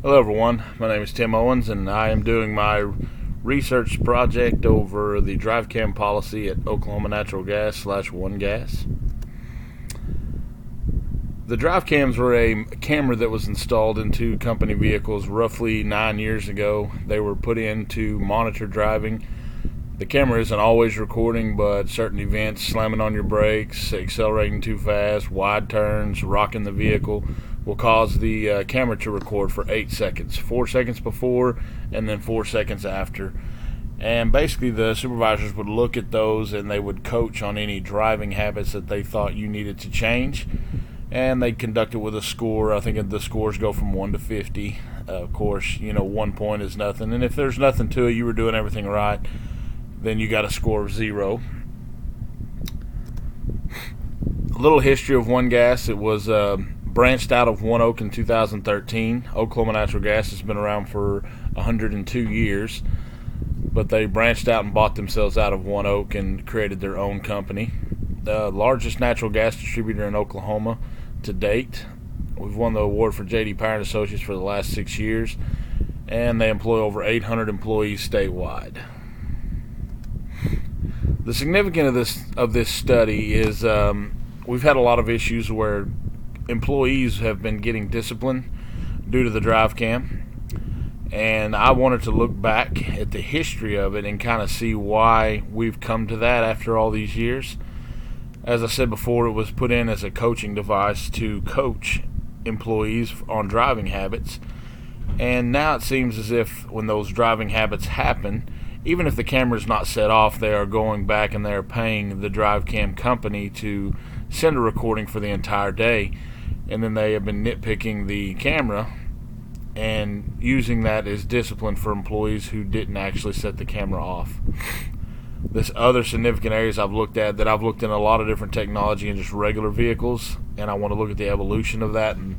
Hello everyone, my name is Tim Owens and I am doing my research project over the drive cam policy at Oklahoma Natural Gas / One Gas. The drive cams were a camera that was installed into company vehicles roughly 9 years ago. They were put in to monitor driving. The camera isn't always recording, but certain events, slamming on your brakes, accelerating too fast, wide turns, rocking the vehicle, will cause the camera to record for 8 seconds, 4 seconds before and then 4 seconds after. And basically the supervisors would look at those and they would coach on any driving habits that they thought you needed to change, and they'd conduct it with a score. I think the scores go from 1 to 50. Of course, 1 point is nothing, and if there's nothing to it, you were doing everything right, then you got a score of 0. A little history of One Gas. It was branched out of One Oak in 2013. Oklahoma Natural Gas has been around for 102 years, but they branched out and bought themselves out of One Oak and created their own company. The largest natural gas distributor in Oklahoma to date. We've won the award for J.D. Power and Associates for the last 6 years, and they employ over 800 employees statewide. The significance of this study is we've had a lot of issues where employees have been getting disciplined due to the drive cam, and I wanted to look back at the history of it and kind of see why we've come to that after all these years. As I said before, it was put in as a coaching device to coach employees on driving habits, and now it seems as if when those driving habits happen, even if the camera's not set off, they are going back and they're paying the drive cam company to send a recording for the entire day, and then they have been nitpicking the camera and using that as discipline for employees who didn't actually set the camera off. There's other significant areas I've looked at that I've looked in a lot of different technology in just regular vehicles, and I want to look at the evolution of that and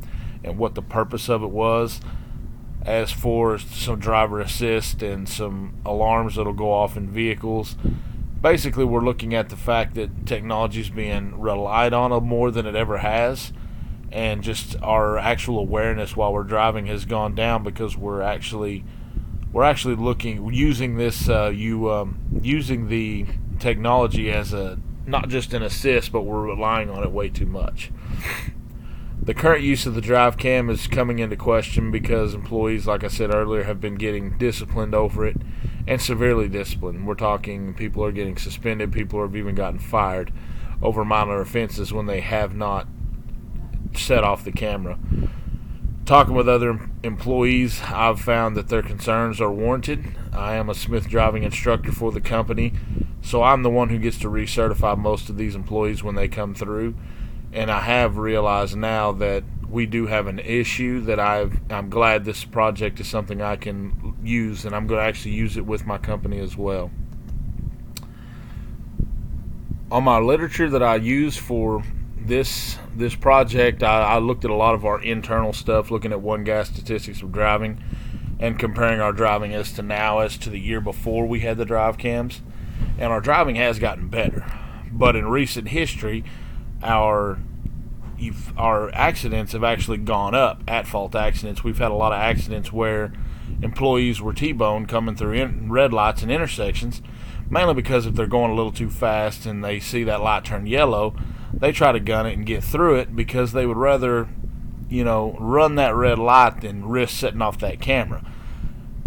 what the purpose of it was. As for some driver assist and some alarms that'll go off in vehicles, basically we're looking at the fact that technology is being relied on more than it ever has, and just our actual awareness while we're driving has gone down because we're actually using the technology as not just an assist, but we're relying on it way too much. The current use of the drive cam is coming into question because employees, like I said earlier, have been getting disciplined over it, and severely disciplined. We're talking people are getting suspended, people have even gotten fired over minor offenses when they have not set off the camera. Talking with other employees, I've found that their concerns are warranted. I am a Smith driving instructor for the company, so I'm the one who gets to recertify most of these employees when they come through. And I have realized now that we do have an issue that I'm glad this project is something I can use, and I'm going to actually use it with my company as well. On my literature that I use for this project, I looked at a lot of our internal stuff, looking at One Gas statistics of driving and comparing our driving as to now as to the year before we had the drive cams. And our driving has gotten better. But in recent history, our accidents have actually gone up, at-fault accidents. We've had a lot of accidents where employees were T-boned coming through red lights and intersections, mainly because if they're going a little too fast and they see that light turn yellow, they try to gun it and get through it because they would rather, run that red light than risk setting off that camera.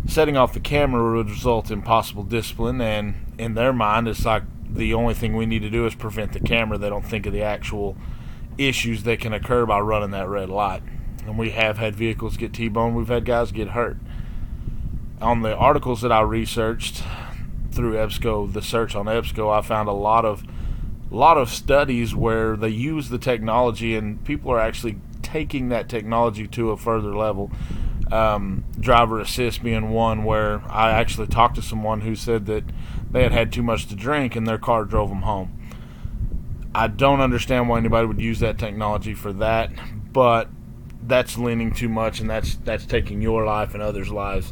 Setting off the camera would result in possible discipline, and in their mind, it's like the only thing we need to do is prevent the camera. They don't think of the actual issues that can occur by running that red light. And we have had vehicles get T-boned. We've had guys get hurt. On the articles that I researched through EBSCO, the search on EBSCO, I found a lot of studies where they use the technology and people are actually taking that technology to a further level. Driver assist being one where I actually talked to someone who said that they had too much to drink and their car drove them home. I don't understand why anybody would use that technology for that, but that's leaning too much, and that's taking your life and others' lives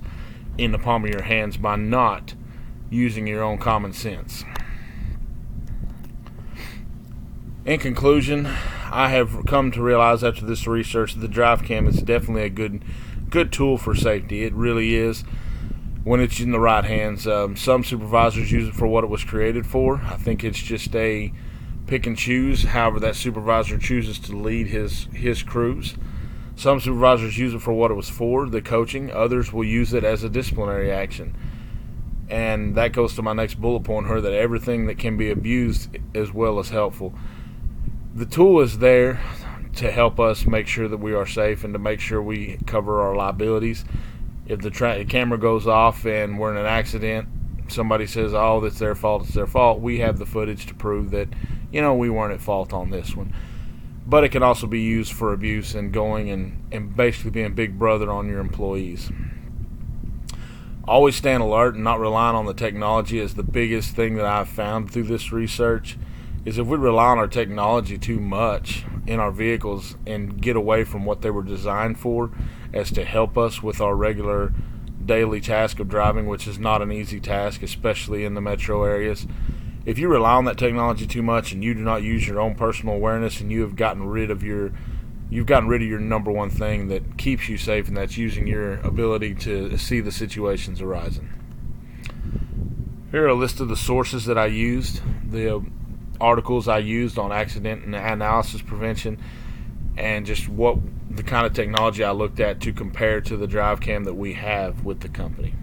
in the palm of your hands by not using your own common sense. In conclusion, I have come to realize after this research that the drive cam is definitely a good good tool for safety. It really is when it's in the right hands. Some supervisors use it for what it was created for. I think it's just a pick and choose, however that supervisor chooses to lead his crews. Some supervisors use it for what it was for, the coaching. Others will use it as a disciplinary action. And that goes to my next bullet point here, that everything that can be abused as well as helpful. The tool is there to help us make sure that we are safe and to make sure we cover our liabilities. If the camera goes off and we're in an accident, somebody says, oh, that's their fault, it's their fault, we have the footage to prove that, we weren't at fault on this one. But it can also be used for abuse and going and basically being big brother on your employees. Always stand alert and not relying on the technology is the biggest thing that I've found through this research. Is if we rely on our technology too much in our vehicles and get away from what they were designed for, as to help us with our regular daily task of driving, which is not an easy task, especially in the metro areas. If you rely on that technology too much and you do not use your own personal awareness, and you have gotten rid of your number one thing that keeps you safe, and that's using your ability to see the situations arising. Here are a list of the sources that I used, the articles I used on accident and analysis prevention, and just what the kind of technology I looked at to compare to the drive cam that we have with the company.